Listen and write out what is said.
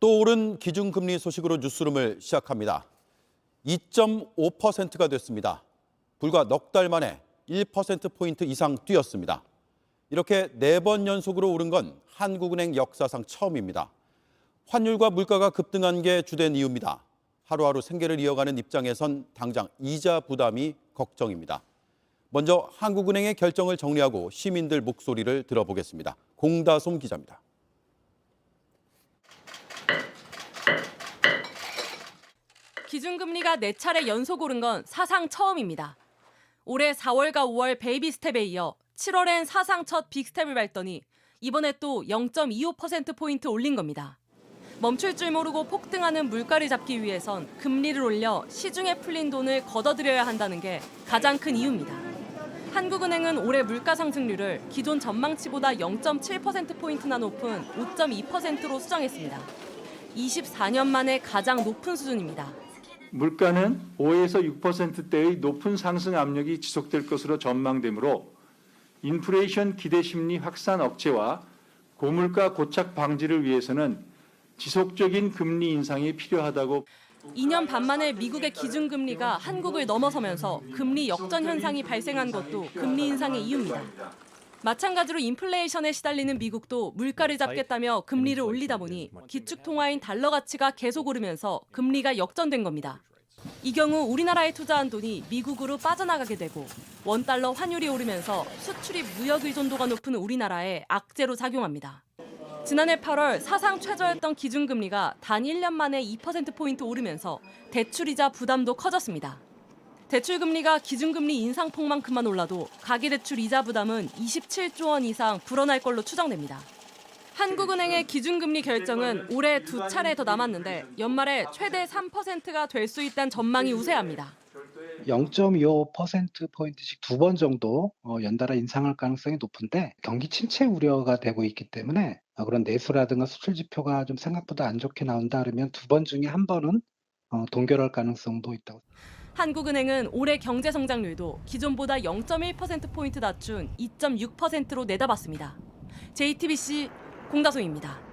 또 오른 기준금리 소식으로 뉴스룸을 시작합니다. 2.5%가 됐습니다. 불과 넉 달 만에 1%포인트 이상 뛰었습니다. 이렇게 4번 연속으로 오른 건 한국은행 역사상 처음입니다. 환율과 물가가 급등한 게 주된 이유입니다. 하루하루 생계를 이어가는 입장에선 당장 이자 부담이 걱정입니다. 먼저 한국은행의 결정을 정리하고 시민들 목소리를 들어보겠습니다. 공다솜 기자입니다. 기준금리가 4차례 연속 오른 건 사상 처음입니다. 올해 4월과 5월 베이비 스텝에 이어 7월엔 사상 첫 빅스텝을 밟더니 이번에 또 0.25%포인트 올린 겁니다. 멈출 줄 모르고 폭등하는 물가를 잡기 위해선 금리를 올려 시중에 풀린 돈을 걷어들여야 한다는 게 가장 큰 이유입니다. 한국은행은 올해 물가 상승률을 기존 전망치보다 0.7%포인트나 높은 5.2%로 수정했습니다. 24년 만에 가장 높은 수준입니다. 물가는 5에서 6%대의 높은 상승 압력이 지속될 것으로 전망되므로 인플레이션 기대 심리 확산 억제와 고물가 고착 방지를 위해서는 지속적인 금리 인상이 필요하다고. 2년 반 만에 미국의 기준금리가 한국을 넘어서면서 금리 역전 현상이 발생한 것도 금리 인상의 이유입니다. 마찬가지로 인플레이션에 시달리는 미국도 물가를 잡겠다며 금리를 올리다 보니 기축통화인 달러 가치가 계속 오르면서 금리가 역전된 겁니다. 이 경우 우리나라에 투자한 돈이 미국으로 빠져나가게 되고 원달러 환율이 오르면서 수출입 무역 의존도가 높은 우리나라에 악재로 작용합니다. 지난해 8월 사상 최저였던 기준금리가 단 1년 만에 2%포인트 오르면서 대출이자 부담도 커졌습니다. 대출금리가 기준금리 인상폭만큼만 올라도 가계대출 이자 부담은 27조 원 이상 불어날 걸로 추정됩니다. 한국은행의 기준금리 결정은 올해 2차례 더 남았는데 연말에 최대 3%가 될 수 있다는 전망이 우세합니다. 0.25%포인트씩 2번 정도 연달아 인상할 가능성이 높은데 경기 침체 우려가 되고 있기 때문에 그런 내수라든가 수출 지표가 좀 생각보다 안 좋게 나온다 그러면 2번 중에 1번은 동결할 가능성도 있다고. 한국은행은 올해 경제 성장률도 기존보다 0.1%포인트 낮춘 2.6%로 내다봤습니다. JTBC 공다솜입니다.